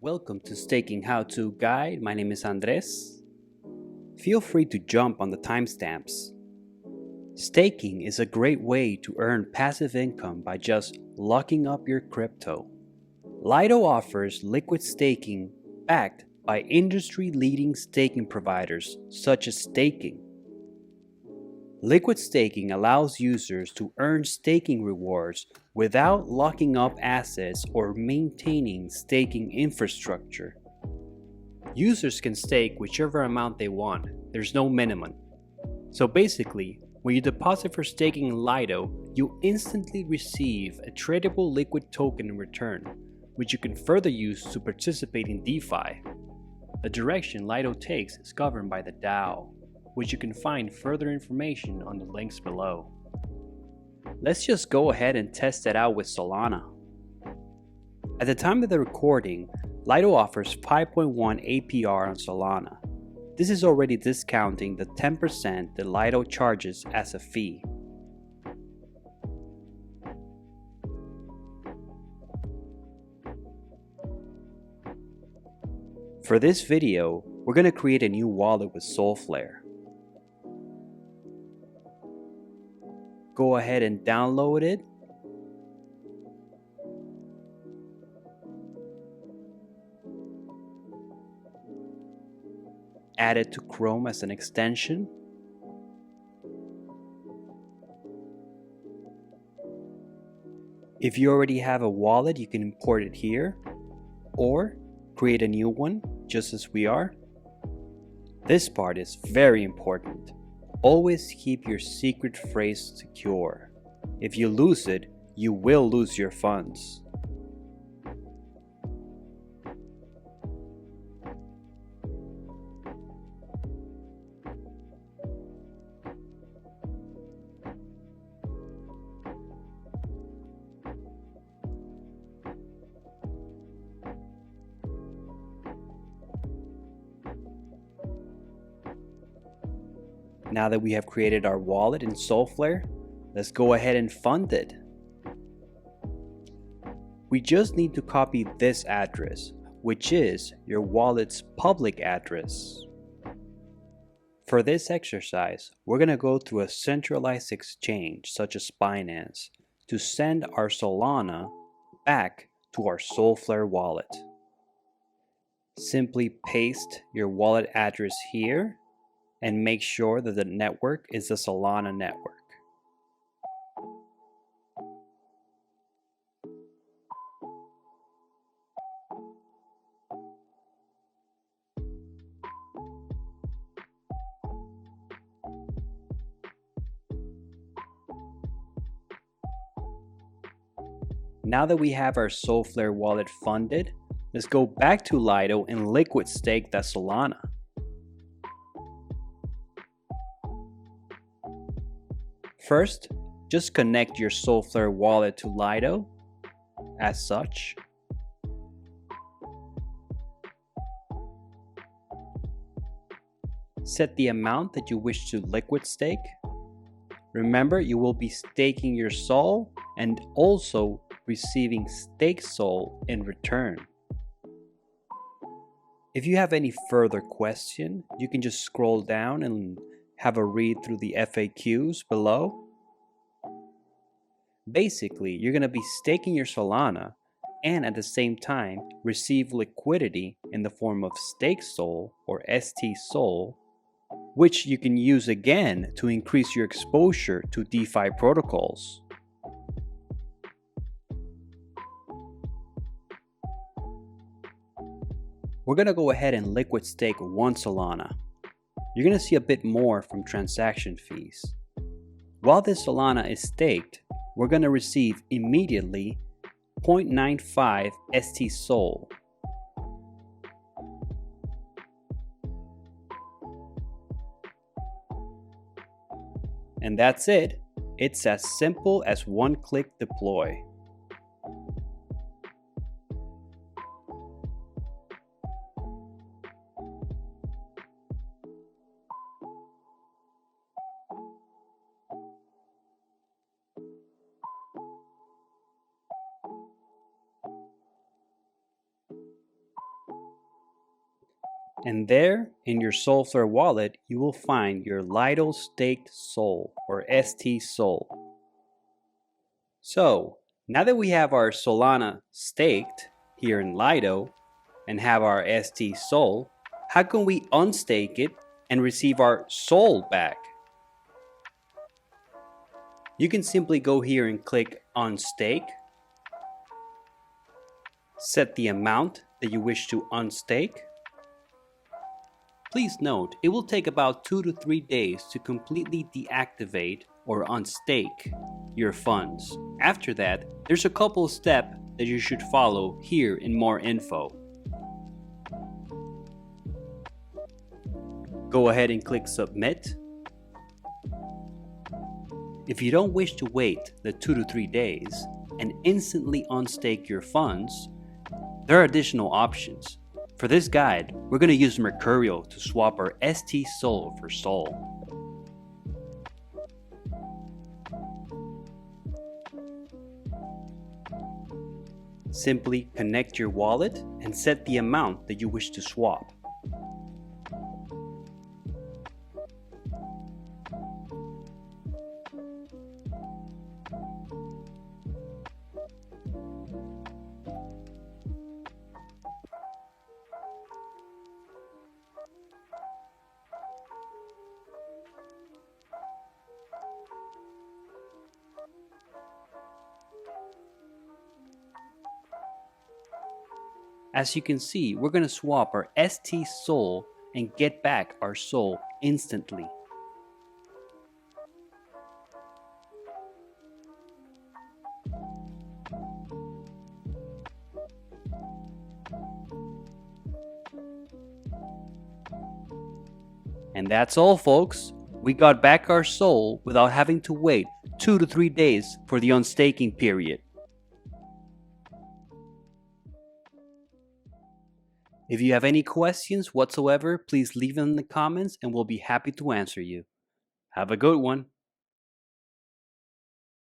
Welcome to Staking How-To Guide. My name is Andres. Feel free to jump on the timestamps. Staking is a great way to earn passive income by just locking up your crypto. Lido offers liquid staking backed by industry-leading staking providers such as Stakin. Liquid staking allows users to earn staking rewards without locking up assets or maintaining staking infrastructure. Users can stake whichever amount they want, there's no minimum. So basically, when you deposit for staking in Lido, you instantly receive a tradable liquid token in return, which you can further use to participate in DeFi. The direction Lido takes is governed by the DAO, which you can find further information on the links below. Let's just go ahead and test it out with Solana. At the time of the recording, Lido offers 5.1 APR on Solana. This is already discounting the 10% that Lido charges as a fee. For this video, we're going to create a new wallet with Solflare. Go ahead and download it. Add it to Chrome as an extension. If you already have a wallet, you can import it here or create a new one, just as we are. This part is very important. Always keep your secret phrase secure. If you lose it, you will lose your funds. Now that we have created our wallet in Solflare, let's go ahead and fund it. We just need to copy this address, which is your wallet's public address. For this exercise, we're going to go through a centralized exchange such as Binance to send our Solana back to our Solflare wallet. Simply paste your wallet address here and make sure that the network is the Solana network. Now that we have our Solflare wallet funded, let's go back to Lido and liquid stake that Solana. First, just connect your Solflare wallet to Lido, as such. Set the amount that you wish to liquid stake. Remember, you will be staking your SOL and also receiving stSOL in return. If you have any further question, you can just scroll down and have a read through the FAQs below. Basically, you're going to be staking your Solana and at the same time receive liquidity in the form of stSOL or stSOL, which you can use again to increase your exposure to DeFi protocols. We're going to go ahead and liquid stake one Solana. You're going to see a bit more from transaction fees. While this Solana is staked, we're going to receive immediately 0.95 stSOL. And that's it. It's as simple as one-click deploy. And there, in your Solflare wallet, you will find your Lido staked SOL or stSOL. So, now that we have our Solana staked here in Lido and have our stSOL, how can we unstake it and receive our SOL back? You can simply go here and click Unstake, set the amount that you wish to unstake. Please note, it will take about 2 to 3 days to completely deactivate or unstake your funds. After that, there's a couple steps that you should follow here in more info. Go ahead and click Submit. If you don't wish to wait the 2 to 3 days and instantly unstake your funds, there are additional options. For this guide, we're going to use Mercurial to swap our stSOL for SOL. Simply connect your wallet and set the amount that you wish to swap. As you can see, we're going to swap our stSOL and get back our SOL instantly. And that's all, folks. We got back our SOL without having to wait 2 to 3 days for the unstaking period. If you have any questions whatsoever, please leave them in the comments and we'll be happy to answer you. Have a good one.